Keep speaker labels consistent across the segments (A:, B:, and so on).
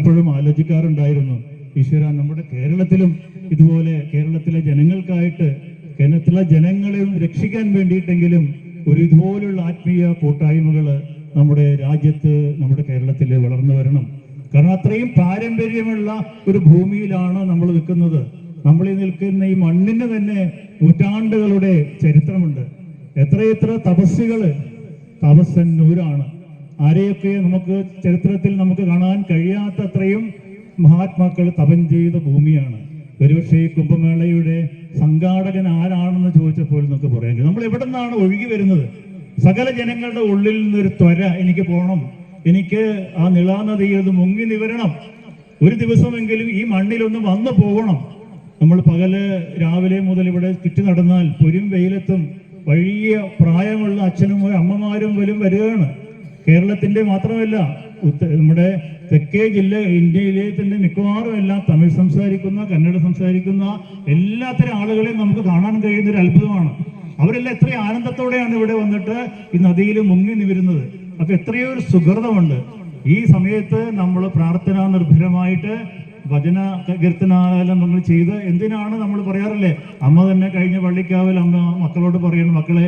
A: പലപ്പോഴും ആലോചിക്കാറുണ്ടായിരുന്നു, ഈശ്വര നമ്മുടെ കേരളത്തിലും ഇതുപോലെ കേരളത്തിലെ ജനങ്ങൾക്കായിട്ട്, കേരളത്തിലെ ജനങ്ങളെയും രക്ഷിക്കാൻ വേണ്ടിയിട്ടെങ്കിലും ഇതുപോലുള്ള ആത്മീയ കൂട്ടായ്മകൾ നമ്മുടെ രാജ്യത്ത്, നമ്മുടെ കേരളത്തിൽ വളർന്നു വരണം. കാരണം അത്രയും പാരമ്പര്യമുള്ള ഒരു ഭൂമിയിലാണ് നമ്മൾ നിൽക്കുന്നത്. നമ്മൾ ഈ നിൽക്കുന്ന ഈ മണ്ണിന് തന്നെ നൂറ്റാണ്ടുകളുടെ ചരിത്രമുണ്ട്. എത്രയെത്ര തപസ്സന്നൂരാണ്. ആരെയൊക്കെ നമുക്ക് ചരിത്രത്തിൽ നമുക്ക് കാണാൻ കഴിയാത്തത്രയും മഹാത്മാക്കൾ തപം ചെയ്ത ഭൂമിയാണ്. ഒരുപക്ഷെ ഈ കുംഭമേളയുടെ സംഘാടകൻ ആരാണെന്ന് ചോദിച്ചപ്പോൾ നമുക്ക് പറയാൻ കഴിയും. നമ്മൾ എവിടെ നിന്നാണ് ഒഴുകി വരുന്നത്? സകല ജനങ്ങളുടെ ഉള്ളിൽ നിന്നൊരു ത്വര, എനിക്ക് പോകണം, എനിക്ക് ആ നിളാനദിയിൽ മുങ്ങി നിവരണം, ഒരു ദിവസമെങ്കിലും ഈ മണ്ണിലൊന്ന് വന്നു പോകണം. നമ്മൾ പകല് രാവിലെ മുതൽ ഇവിടെ ചുറ്റി നടന്നാൽ പൊരും വെയിലത്തും വലിയ പ്രായമുള്ള അച്ഛനും അമ്മമാരും വരികയാണ്. കേരളത്തിന്റെ മാത്രമല്ല, നമ്മുടെ തെക്കേ ജില്ല, ഇന്ത്യയിലെ തന്നെ മിക്കവാറും എല്ലാം തമിഴ് സംസാരിക്കുന്ന, കന്നഡ സംസാരിക്കുന്ന എല്ലാത്തരം ആളുകളെയും നമുക്ക് കാണാൻ കഴിയുന്ന ഒരു അത്ഭുതമാണ്. അവരെല്ലാം എത്രയും ആനന്ദത്തോടെയാണ് ഇവിടെ വന്നിട്ട് ഈ നദിയിൽ മുങ്ങി നിവരുന്നത്. അപ്പൊ എത്രയോ ഒരു സുഹൃതമുണ്ട്. ഈ സമയത്ത് നമ്മൾ പ്രാർത്ഥനാ നിർഭരമായിട്ട് ഭജന കീർത്തനാലയം നമ്മൾ ചെയ്ത്, എന്തിനാണ് നമ്മൾ പറയാറില്ലേ, അമ്മ തന്നെ കഴിഞ്ഞ പള്ളിക്കാവൽ അമ്മ മക്കളോട് പറയുന്നു, മക്കളെ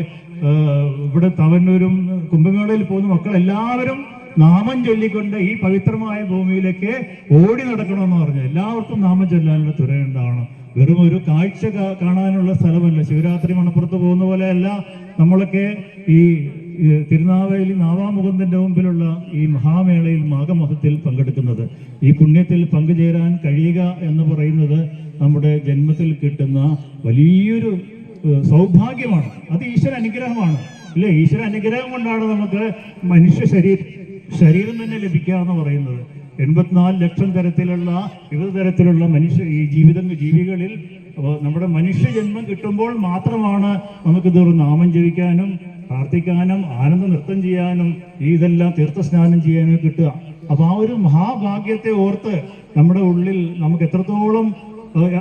A: ഇവിടെ തവന്നൂരും കുംഭമേളയിൽ പോകുന്ന മക്കൾ എല്ലാവരും നാമം ചൊല്ലിക്കൊണ്ട് ഈ പവിത്രമായ ഭൂമിയിലേക്ക് ഓടി നടക്കണമെന്ന് പറഞ്ഞു. എല്ലാവർക്കും നാമം ചൊല്ലാനുള്ള തുരയുണ്ടാവണം. വെറും ഒരു കാഴ്ച കാണാനുള്ള സ്ഥലമല്ല. ശിവരാത്രി മണപ്പുറത്ത് പോകുന്ന പോലെയല്ല നമ്മളൊക്കെ ഈ തിരുനാവായി നാവാമുകുന്ദന്റെ മുമ്പിലുള്ള ഈ മഹാമേളയിൽ, മാഘമഹത്തിൽ പങ്കെടുക്കുന്നത്. ഈ പുണ്യത്തിൽ പങ്കുചേരാൻ കഴിയുക എന്ന് പറയുന്നത് നമ്മുടെ ജന്മത്തിൽ കിട്ടുന്ന വലിയൊരു സൗഭാഗ്യമാണ്. അത് ഈശ്വര അനുഗ്രഹമാണ്, അല്ലേ? ഈശ്വര അനുഗ്രഹം കൊണ്ടാണ് നമുക്ക് മനുഷ്യ ശരീരം തന്നെ ലഭിക്കുക എന്ന് പറയുന്നത്. 84 ലക്ഷം തരത്തിലുള്ള വിവിധ തരത്തിലുള്ള ജീവികളിൽ നമ്മുടെ മനുഷ്യ ജന്മം കിട്ടുമ്പോൾ മാത്രമാണ് നമുക്കിതൊരു നാമം ജപിക്കാനും പ്രാർത്ഥിക്കാനും ആനന്ദ നൃത്തം ചെയ്യാനും ഇതെല്ലാം തീർത്ഥസ്നാനം ചെയ്യാനും കിട്ടുക. അപ്പൊ ആ ഒരു മഹാഭാഗ്യത്തെ ഓർത്ത് നമ്മുടെ ഉള്ളിൽ നമുക്ക് എത്രത്തോളം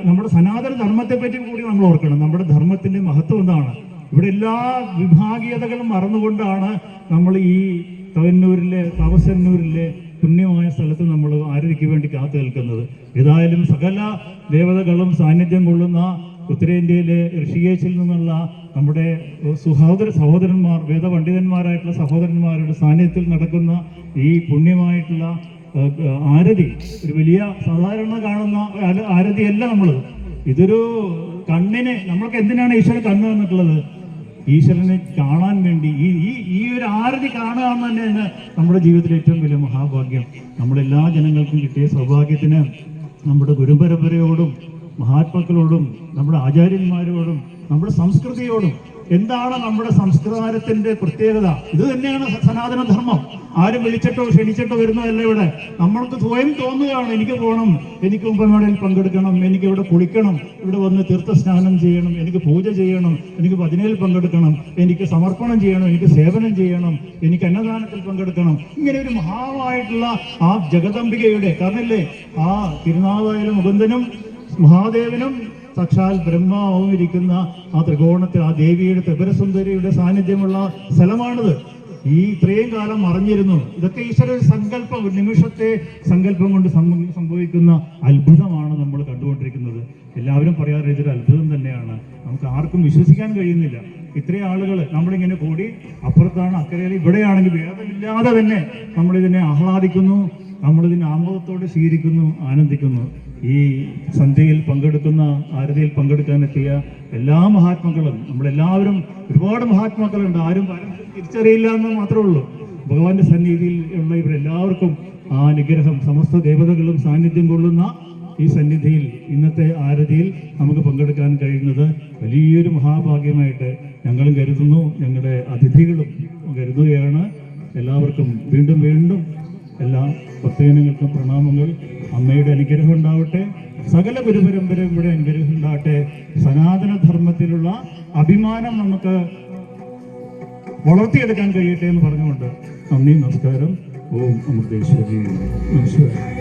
A: നമ്മുടെ സനാതന ധർമ്മത്തെ പറ്റി കൂടി നമ്മൾ ഓർക്കണം. നമ്മുടെ ധർമ്മത്തിന്റെ മഹത്വം എന്താണ്? ഇവിടെ എല്ലാ വിഭാഗീയതകളും മറന്നുകൊണ്ടാണ് നമ്മൾ ഈ തപസ്സന്നൂരിലെ പുണ്യമായ സ്ഥലത്ത് നമ്മൾ ആരതിക്ക് വേണ്ടി കാത്തു നിൽക്കുന്നത്. ഏതായാലും സകല ദേവതകളും സാന്നിധ്യം കൊള്ളുന്ന ഉത്തരേന്ത്യയിലെ ഋഷികേശിൽ നിന്നുള്ള നമ്മുടെ സഹോദരന്മാർ, വേദപണ്ഡിതന്മാരായിട്ടുള്ള സഹോദരന്മാരുടെ സാന്നിധ്യത്തിൽ നടക്കുന്ന ഈ പുണ്യമായിട്ടുള്ള ആരതി ഒരു വലിയ സാധാരണ കാണുന്ന ആരതിയല്ല നമ്മൾ. ഇതൊരു കണ്ണിന്, നമ്മൾക്ക് എന്തിനാണ് ഈശ്വരൻ കണ്ണ് തന്നിട്ടുള്ളത്? ഈശ്വരനെ കാണാൻ വേണ്ടി ഈ ഒരു ആരതി കാണുക എന്ന് തന്നെയാണ് നമ്മുടെ ജീവിതത്തിലെ ഏറ്റവും വലിയ മഹാഭാഗ്യം. നമ്മളെല്ലാ ജനങ്ങൾക്കും കിട്ടിയ സൗഭാഗ്യത്തിന് നമ്മുടെ ഗുരുപരമ്പരയോടും മഹാത്മാക്കളോടും നമ്മുടെ ആചാര്യന്മാരോടും നമ്മുടെ സംസ്കൃതിയോടും, എന്താണ് നമ്മുടെ സംസ്കാരത്തിന്റെ പ്രത്യേകത? ഇത് തന്നെയാണ് സനാതന ധർമ്മം. ആരും വിളിച്ചിട്ടോ ക്ഷണിച്ചിട്ടോ വരുന്നതല്ല. ഇവിടെ നമ്മൾക്ക് സ്വയം തോന്നുകയാണ്, എനിക്ക് പോകണം, എനിക്ക് കുംഭമേളയിൽ പങ്കെടുക്കണം, എനിക്ക് ഇവിടെ കുളിക്കണം, ഇവിടെ വന്ന് തീർത്ഥസ്നാനം ചെയ്യണം, എനിക്ക് പൂജ ചെയ്യണം, എനിക്ക് ഭജനയിൽ പങ്കെടുക്കണം, എനിക്ക് സമർപ്പണം ചെയ്യണം, എനിക്ക് സേവനം ചെയ്യണം, എനിക്ക് അന്നദാനത്തിൽ പങ്കെടുക്കണം. ഇങ്ങനെ ഒരു മഹാവായിട്ടുള്ള ആ ജഗദംബികയുടെ, കാരണല്ലേ ആ തിരുനാവായിലെ മുകുന്ദനും മഹാദേവനും സാക്ഷാൽ ബ്രഹ്മാവും ഇരിക്കുന്ന ആ ത്രികോണത്തിൽ ആ ദേവിയുടെ ത്രിപുരസുന്ദരിയുടെ സാന്നിധ്യമുള്ള സ്ഥലമാണിത്. ഈ ഇത്രയും കാലം മറഞ്ഞിരുന്നു. ഇതൊക്കെ ഈശ്വര ഒരു സങ്കല്പം, ഒരു നിമിഷത്തെ സങ്കല്പം കൊണ്ട് സംഭവിക്കുന്ന അത്ഭുതമാണ് നമ്മൾ കണ്ടുകൊണ്ടിരിക്കുന്നത്. എല്ലാവരും പറയാറ് ഇതൊരു അത്ഭുതം തന്നെയാണ്. നമുക്ക് ആർക്കും വിശ്വസിക്കാൻ കഴിയുന്നില്ല. ഇത്രയും ആളുകൾ നമ്മളിങ്ങനെ കൂടി, അപ്പുറത്താണ് അക്കരയിൽ, ഇവിടെയാണെങ്കിൽ ഭേദമില്ലാതെ തന്നെ നമ്മളിതിനെ ആഹ്ലാദിക്കുന്നു, നമ്മളിതിനെ ആമോദത്തോടെ സ്വീകരിക്കുന്നു, ആനന്ദിക്കുന്നു. ഈ സന്ധ്യയിൽ പങ്കെടുക്കുന്ന, ആരതിയിൽ പങ്കെടുക്കാനെത്തിയ എല്ലാ മഹാത്മാക്കളും, നമ്മളെല്ലാവരും, ഒരുപാട് മഹാത്മാക്കളുണ്ട്, ആരും തിരിച്ചറിയില്ല എന്ന് മാത്രമേ ഉള്ളൂ. ഭഗവാന്റെ സന്നിധിയിൽ ഉള്ള ഇവരെല്ലാവർക്കും ആ അനുഗ്രഹം, സമസ്ത ദേവതകളും സാന്നിധ്യം കൊള്ളുന്ന ഈ സന്നിധിയിൽ ഇന്നത്തെ ആരതിയിൽ നമുക്ക് പങ്കെടുക്കാൻ കഴിയുന്നത് വലിയൊരു മഹാഭാഗ്യമായിട്ട് ഞങ്ങളും കരുതുന്നു, ഞങ്ങളുടെ അതിഥികളും കരുതുകയാണ്. എല്ലാവർക്കും വീണ്ടും വീണ്ടും എല്ലാ ഭക്തജനങ്ങൾക്കും പ്രണാമങ്ങൾ. അമ്മയുടെ അനുഗ്രഹം ഉണ്ടാവട്ടെ, സകല ഗുരുപരമ്പരയും ഇവിടെ അനുഗ്രഹം ഉണ്ടാവട്ടെ. സനാതന ധർമ്മത്തിലുള്ള അഭിമാനം നമുക്ക് വളർത്തിയെടുക്കാൻ കഴിയട്ടെ എന്ന് പറഞ്ഞുകൊണ്ട് നന്ദി, നമസ്കാരം. ഓം അമൃതേശ്വരി നമസ്കാരം.